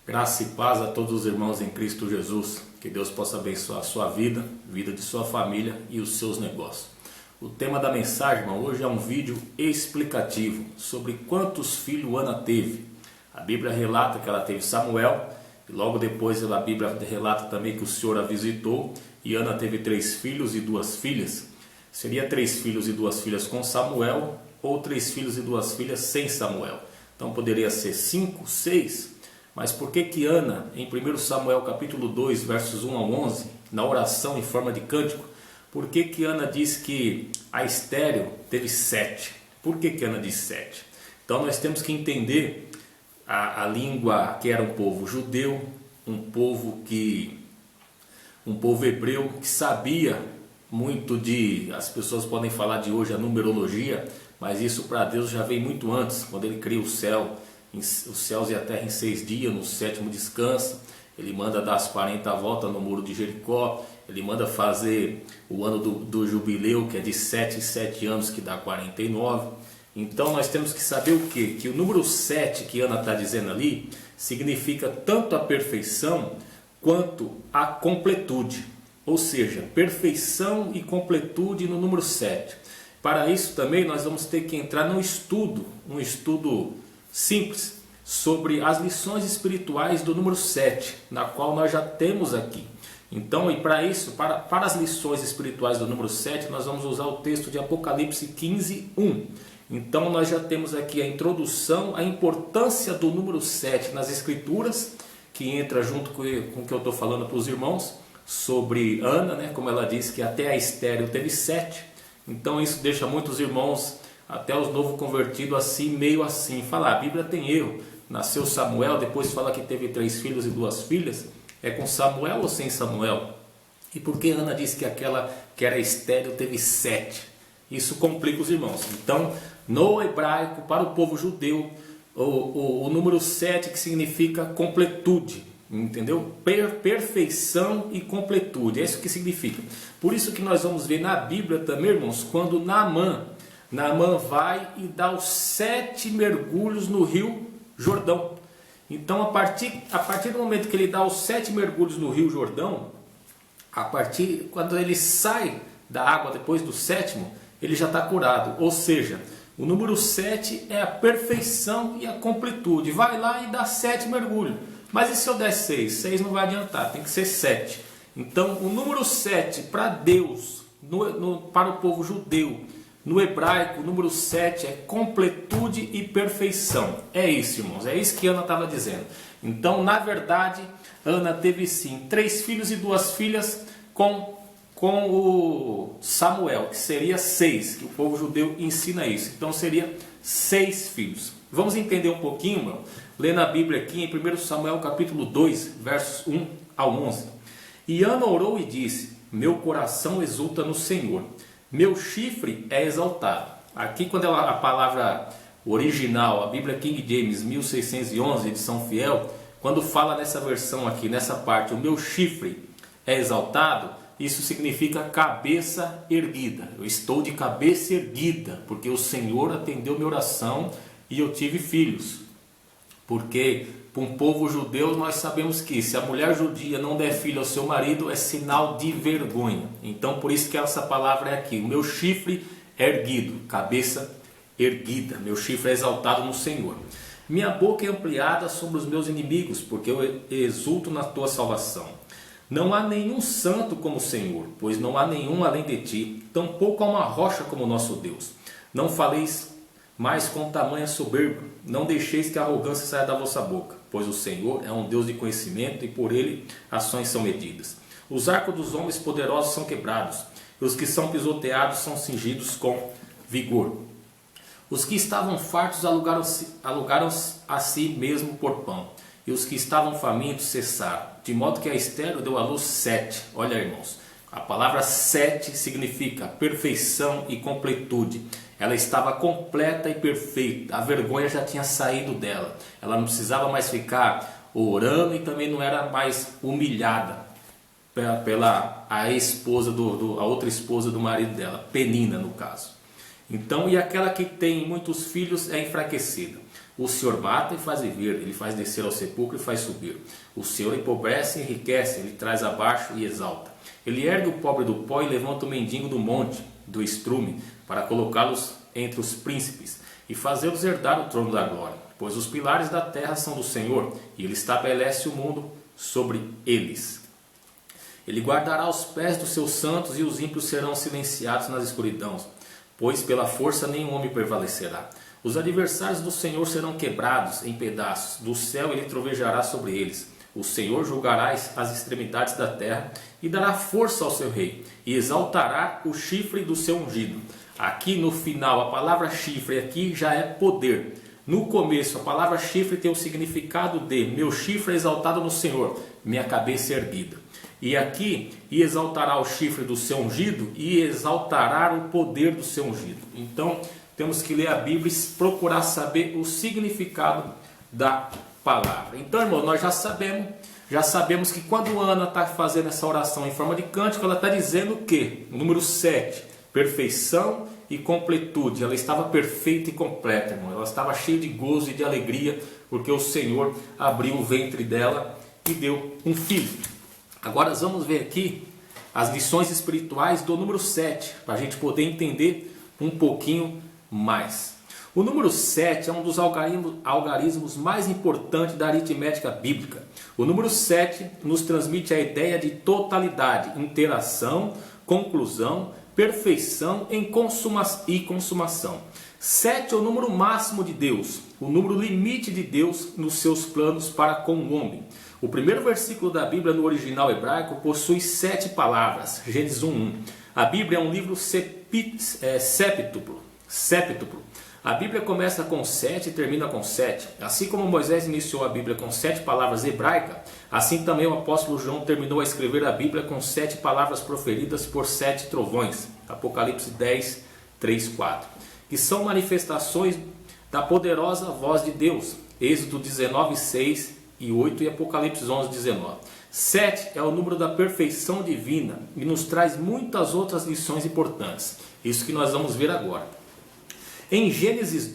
Graça e paz a todos os irmãos em Cristo Jesus. Que Deus possa abençoar a sua vida, a vida de sua família e os seus negócios. O tema da mensagem, irmão, hoje é um vídeo explicativo sobre quantos filhos Ana teve. A Bíblia relata que ela teve Samuel e logo depois a Bíblia relata também que o Senhor a visitou e Ana teve 3 filhos e 2 filhas. Seria 3 filhos e 2 filhas com Samuel ou 3 filhos e 2 filhas sem Samuel. Então poderia ser 5, 6. Mas por que Ana, em 1 Samuel capítulo 2, versos 1 ao 11, na oração em forma de cântico, por que Ana diz que a estéril teve 7? Por que Ana diz 7? Então nós temos que entender a língua que era um povo judeu, um povo hebreu que sabia muito as pessoas podem falar de hoje a numerologia, mas isso para Deus já veio muito antes, quando Ele cria os céus e a terra em 6 dias, no 7º descansa. Ele manda dar as 40 voltas no muro de Jericó. Ele manda fazer o ano do jubileu, que é de 7 em 7 anos, que dá 49. Então nós temos que saber o quê? Que o número 7 que Ana está dizendo ali significa tanto a perfeição quanto a completude. Ou seja, perfeição e completude no número 7. Para isso também nós vamos ter que entrar um estudo simples sobre as lições espirituais do número 7, na qual nós já temos aqui. Então, e para isso, para as lições espirituais do número 7, nós vamos usar o texto de Apocalipse 15, 1. Então, nós já temos aqui a introdução, a importância do número 7 nas Escrituras, que entra junto com o que eu estou falando para os irmãos, sobre Ana, né? Como ela disse que até a estéril teve 7. Então, isso deixa muitos irmãos, até os novos convertidos, assim, meio assim. Fala, a Bíblia tem erro. Nasceu Samuel, depois fala que teve 3 filhos e 2 filhas. É com Samuel ou sem Samuel? E por que Ana disse que aquela que era estéril teve 7? Isso complica os irmãos. Então, no hebraico, para o povo judeu, o número 7 que significa completude. Entendeu? Perfeição e completude. É isso que significa. Por isso que nós vamos ver na Bíblia também, irmãos, quando Naamã vai e dá os 7 mergulhos no rio Jordão. Então, a partir do momento que ele dá os 7 mergulhos no rio Jordão, quando ele sai da água depois do 7º, ele já está curado. Ou seja, o número 7 é a perfeição e a completude. Vai lá e dá 7 mergulhos. Mas e se eu der 6? 6 não vai adiantar, tem que ser 7. Então, o número 7 para Deus, para o povo judeu, no hebraico, o número 7 é completude e perfeição. É isso, irmãos, é isso que Ana estava dizendo. Então, na verdade, Ana teve sim 3 filhos e 2 filhas com o Samuel, que seria 6, que o povo judeu ensina isso. Então, seria 6 filhos. Vamos entender um pouquinho, irmão? Lê na Bíblia aqui em 1 Samuel capítulo 2, versos 1 ao 11. E Ana orou e disse: meu coração exulta no Senhor, meu chifre é exaltado. Aqui, quando a palavra original, a Bíblia King James 1611, edição fiel, quando fala nessa versão aqui, nessa parte, o meu chifre é exaltado, isso significa cabeça erguida. Eu estou de cabeça erguida, porque o Senhor atendeu minha oração e eu tive filhos. Porque para um povo judeu nós sabemos que se a mulher judia não der filho ao seu marido é sinal de vergonha. Então por isso que essa palavra é aqui. O meu chifre é erguido, cabeça erguida. Meu chifre é exaltado no Senhor. Minha boca é ampliada sobre os meus inimigos, porque eu exulto na tua salvação. Não há nenhum santo como o Senhor, pois não há nenhum além de ti. Tampouco há uma rocha como o nosso Deus. Não faleis mais com tamanha soberba, não deixeis que a arrogância saia da vossa boca, pois o Senhor é um Deus de conhecimento e por ele ações são medidas. Os arcos dos homens poderosos são quebrados, e os que são pisoteados são cingidos com vigor. Os que estavam fartos alugaram a si mesmo por pão, e os que estavam famintos cessaram, de modo que a estéril deu à luz 7. Olha, irmãos, a palavra 7 significa perfeição e completude. Ela estava completa e perfeita. A vergonha já tinha saído dela. Ela não precisava mais ficar orando e também não era mais humilhada pela a outra esposa do marido dela, Penina no caso. Então, e aquela que tem muitos filhos é enfraquecida. O Senhor mata e faz viver, ele faz descer ao sepulcro e faz subir. O Senhor empobrece e enriquece, ele traz abaixo e exalta. Ele ergue o pobre do pó e levanta o mendigo do monte, do estrume, para colocá-los entre os príncipes e fazê-los herdar o trono da glória. Pois os pilares da terra são do Senhor, e ele estabelece o mundo sobre eles. Ele guardará os pés dos seus santos, e os ímpios serão silenciados nas escuridões, pois pela força nenhum homem prevalecerá. Os adversários do Senhor serão quebrados em pedaços, do céu ele trovejará sobre eles. O Senhor julgará as extremidades da terra e dará força ao seu rei, e exaltará o chifre do seu ungido. Aqui no final, a palavra chifre aqui já é poder. No começo, a palavra chifre tem o significado de meu chifre é exaltado no Senhor, minha cabeça erguida. E aqui, e exaltará o chifre do seu ungido, e exaltará o poder do seu ungido. Então, temos que ler a Bíblia e procurar saber o significado da palavra. Então, irmão, nós já sabemos que quando Ana está fazendo essa oração em forma de cântico, ela está dizendo o quê? O número 7, perfeição e completude. Ela estava perfeita e completa, irmão. Ela estava cheia de gozo e de alegria, porque o Senhor abriu o ventre dela e deu um filho. Agora nós vamos ver aqui as lições espirituais do número 7, para a gente poder entender um pouquinho mais. O número 7 é um dos algarismos mais importantes da aritmética bíblica. O número 7 nos transmite a ideia de totalidade, interação, conclusão, perfeição e consumação. 7 é o número máximo de Deus, o número limite de Deus nos seus planos para com o homem. O primeiro versículo da Bíblia no original hebraico possui 7 palavras, Gênesis 1:1. A Bíblia é um livro septuplo. A Bíblia começa com 7 e termina com 7. Assim como Moisés iniciou a Bíblia com 7 palavras hebraicas, assim também o apóstolo João terminou a escrever a Bíblia com 7 palavras proferidas por 7 trovões. Apocalipse 10, 3, 4. Que são manifestações da poderosa voz de Deus. Êxodo 19, 6 e 8 e Apocalipse 11, 19. 7 é o número da perfeição divina e nos traz muitas outras lições importantes. Isso que nós vamos ver agora. Em Gênesis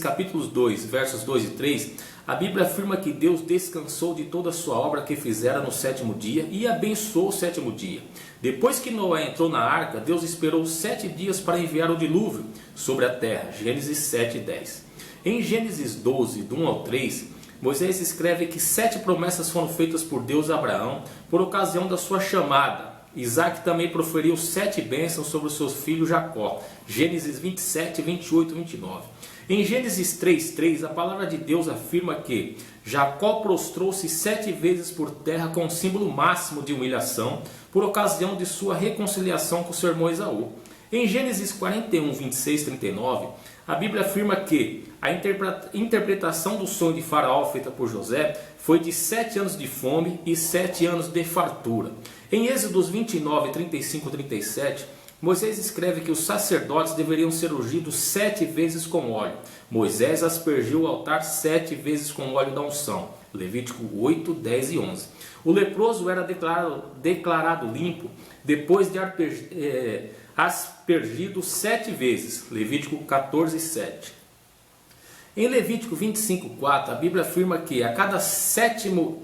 capítulos 2, versos 2 e 3, a Bíblia afirma que Deus descansou de toda a sua obra que fizera no 7º dia e abençoou o 7º dia. Depois que Noé entrou na arca, Deus esperou 7 dias para enviar o dilúvio sobre a terra. Gênesis 7 e 10. Em Gênesis 12, do 1 ao 3, Moisés escreve que 7 promessas foram feitas por Deus a Abraão por ocasião da sua chamada. Isaac também proferiu 7 bênçãos sobre o seu filho Jacó. Gênesis 27, 28 e 29. Em Gênesis 3:3, a palavra de Deus afirma que Jacó prostrou-se 7 vezes por terra com o símbolo máximo de humilhação por ocasião de sua reconciliação com seu irmão Esaú. Em Gênesis 41, 26 e 39, a Bíblia afirma que a interpretação do sonho de Faraó feita por José foi de 7 anos de fome e 7 anos de fartura. Em Êxodos 29, 35 e 37, Moisés escreve que os sacerdotes deveriam ser ungidos 7 vezes com óleo. Moisés aspergiu o altar 7 vezes com óleo da unção. Levítico 8, 10 e 11. O leproso era declarado limpo depois de aspergido 7 vezes. Levítico 14, 7. Em Levítico 25:4, a Bíblia afirma que a cada sétimo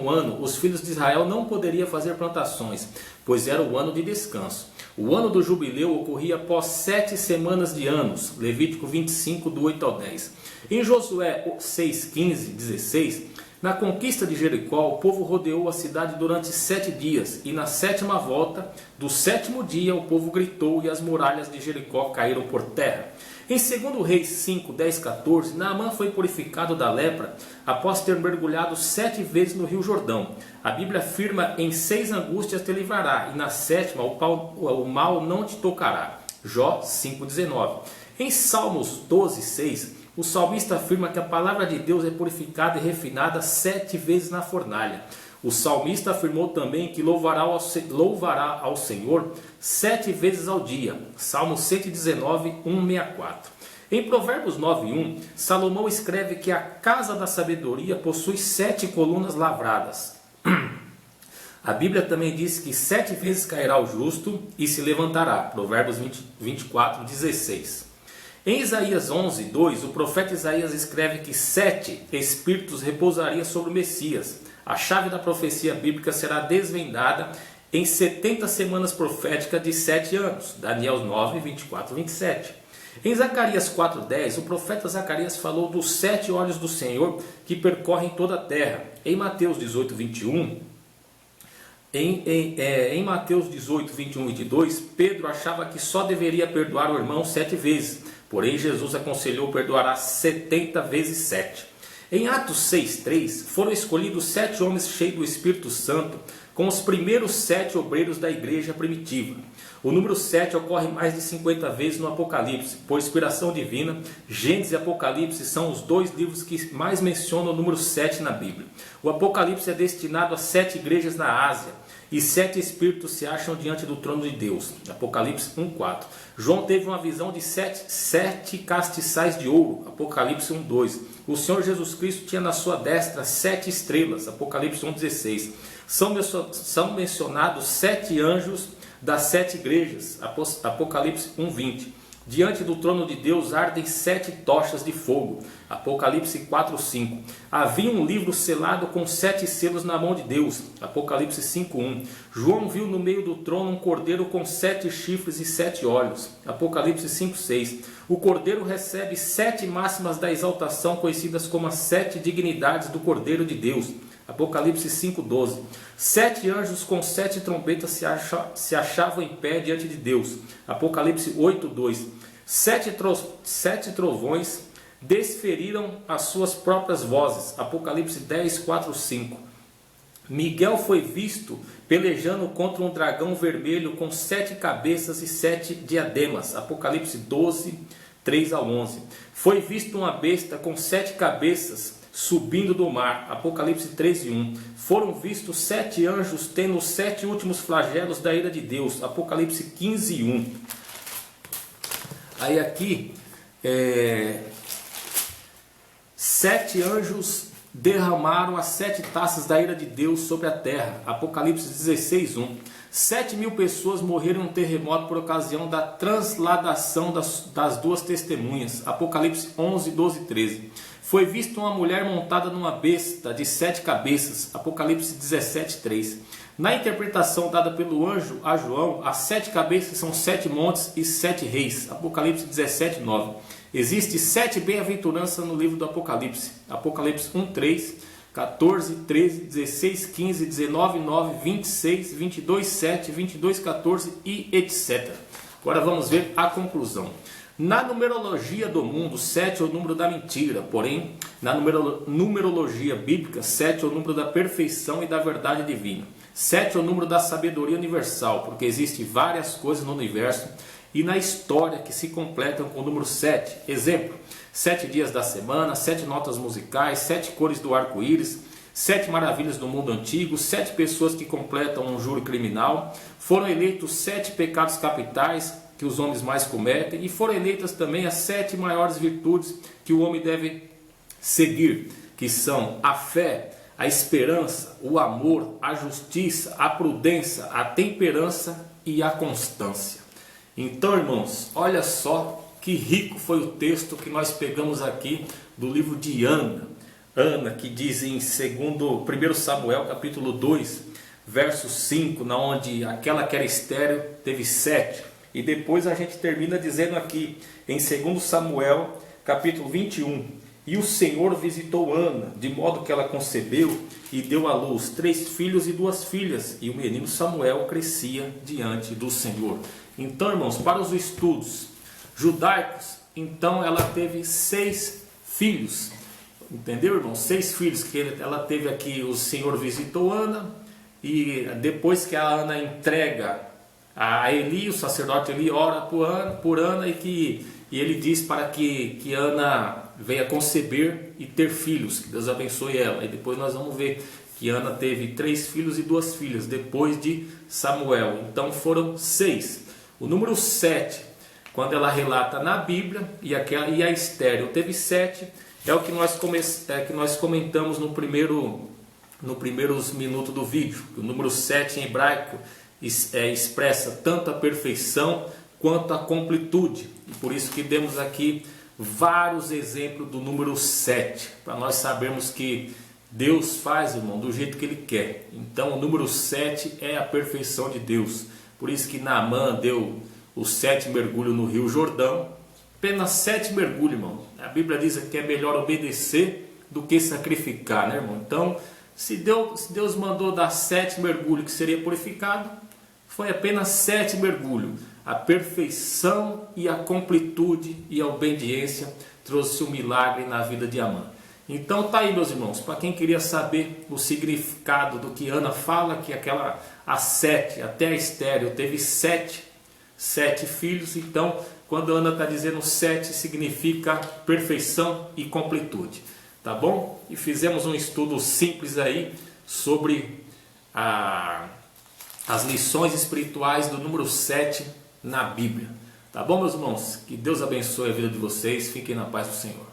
ano os filhos de Israel não poderiam fazer plantações, pois era o ano de descanso. O ano do jubileu ocorria após 7 semanas de anos. Levítico 25, do 8 ao 10. Em Josué 6:15, 16, na conquista de Jericó, o povo rodeou a cidade durante 7 dias, e na 7ª volta do 7º dia o povo gritou e as muralhas de Jericó caíram por terra. Em 2 Reis 5, 10, 14, Naamã foi purificado da lepra após ter mergulhado 7 vezes no rio Jordão. A Bíblia afirma: em 6 angústias te livrará, e na 7ª o mal não te tocará. Jó 5,19. Em Salmos 12, 6, o salmista afirma que a palavra de Deus é purificada e refinada 7 vezes na fornalha. O salmista afirmou também que louvará ao Senhor 7 vezes ao dia. Salmo 119, 164. Em Provérbios 9:1, Salomão escreve que a casa da sabedoria possui 7 colunas lavradas. A Bíblia também diz que 7 vezes cairá o justo e se levantará. Provérbios 24, 16. Em Isaías 11, 2, o profeta Isaías escreve que 7 espíritos repousariam sobre o Messias. A chave da profecia bíblica será desvendada em 70 semanas proféticas de 7 anos. Daniel 9, 24, 27. Em Zacarias 4,10, o profeta Zacarias falou dos 7 olhos do Senhor que percorrem toda a terra. Em Mateus 18, 21, em Mateus 18, 21 e 22, Pedro achava que só deveria perdoar o irmão 7 vezes. Porém, Jesus aconselhou perdoará 70 vezes 7. Em Atos 6,3, foram escolhidos 7 homens cheios do Espírito Santo, com os primeiros 7 obreiros da igreja primitiva. O número 7 ocorre mais de 50 vezes no Apocalipse. Por inspiração divina, Gênesis e Apocalipse são os 2 livros que mais mencionam o número 7 na Bíblia. O Apocalipse é destinado a 7 igrejas na Ásia, e 7 espíritos se acham diante do trono de Deus. Apocalipse 1,4. João teve uma visão de 7 castiçais de ouro. Apocalipse 1,2. O Senhor Jesus Cristo tinha na sua destra 7 estrelas. Apocalipse 1,16. São mencionados 7 anjos das 7 igrejas. Apocalipse 1,20. Diante do trono de Deus ardem 7 tochas de fogo. Apocalipse 4:5. Havia um livro selado com 7 selos na mão de Deus. Apocalipse 5:1. João viu no meio do trono um cordeiro com 7 chifres e 7 olhos. Apocalipse 5:6. O cordeiro recebe 7 máximas da exaltação, conhecidas como as 7 dignidades do Cordeiro de Deus. Apocalipse 5:12. 7 anjos com 7 trombetas se achavam em pé diante de Deus. Apocalipse 8:2. 7 trovões desferiram as suas próprias vozes. Apocalipse 10:4-5. Miguel foi visto pelejando contra um dragão vermelho com 7 cabeças e 7 diademas. Apocalipse 12:3-11. Foi visto uma besta com 7 cabeças subindo do mar. Apocalipse 13:1. Foram vistos 7 anjos tendo os 7 últimos flagelos da ira de Deus. Apocalipse 15:1. Aí aqui 7 anjos derramaram as 7 taças da ira de Deus sobre a terra. Apocalipse 16:1. 7.000 pessoas morreram em um terremoto por ocasião da transladação das 2 testemunhas. Apocalipse 11:12-13. Foi vista uma mulher montada numa besta de 7 cabeças. Apocalipse 17:3. Na interpretação dada pelo anjo a João, as 7 cabeças são 7 montes e 7 reis. Apocalipse 17:9. Existe 7 bem-aventuranças no livro do Apocalipse. Apocalipse 1:3, 14, 13, 16, 15, 19, 9, 26, 22, 7, 22, 14 e etc. Agora vamos ver a conclusão. Na numerologia do mundo, 7 é o número da mentira. Porém, na numerologia bíblica, 7 é o número da perfeição e da verdade divina. 7 é o número da sabedoria universal, porque existem várias coisas no universo e na história que se completam com o número 7. Exemplo: 7 dias da semana, 7 notas musicais, 7 cores do arco-íris, 7 maravilhas do mundo antigo, 7 pessoas que completam um júri criminal. Foram eleitos 7 pecados capitais que os homens mais cometem, e foram eleitas também as 7 maiores virtudes que o homem deve seguir, que são a fé, a esperança, o amor, a justiça, a prudência, a temperança e a constância. Então, irmãos, olha só que rico foi o texto que nós pegamos aqui do livro de Ana. Ana, que diz em 1 Samuel capítulo 2, verso 5, na onde aquela que era estéril teve 7. E depois a gente termina dizendo aqui, em 2 Samuel, capítulo 21, e o Senhor visitou Ana, de modo que ela concebeu e deu à luz 3 filhos e 2 filhas, e o menino Samuel crescia diante do Senhor. Então, irmãos, para os estudos judaicos, então ela teve 6 filhos, entendeu, irmãos? 6 filhos, que ela teve aqui, o Senhor visitou Ana, e depois que a Ana entrega a Eli, o sacerdote Eli ora por Ana e ele diz para que Ana venha conceber e ter filhos, que Deus abençoe ela. E depois nós vamos ver que Ana teve 3 filhos e 2 filhas depois de Samuel. Então foram 6. O número 7, quando ela relata na Bíblia, e a estéril teve 7, é o que nós comentamos nos primeiros minutos do vídeo. O número 7 em hebraico expressa tanto a perfeição quanto à completude. E por isso que demos aqui vários exemplos do número 7, para nós sabermos que Deus faz, irmão, do jeito que Ele quer. Então o número 7 é a perfeição de Deus. Por isso que Naamã deu os 7 mergulhos no Rio Jordão. Apenas 7 mergulhos, irmão. A Bíblia diz que é melhor obedecer do que sacrificar, né, irmão? Então, se Deus mandou dar 7 mergulhos que seria purificado, foi apenas 7 mergulhos. A perfeição e a completude e a obediência trouxe um milagre na vida de Amã. Então tá aí, meus irmãos, para quem queria saber o significado do que Ana fala, que a 7, até a estéril, teve 7 filhos. Então, quando Ana está dizendo 7, significa perfeição e completude. Tá bom? E fizemos um estudo simples aí sobre as lições espirituais do número 7 na Bíblia. Tá bom, meus irmãos? Que Deus abençoe a vida de vocês. Fiquem na paz do Senhor.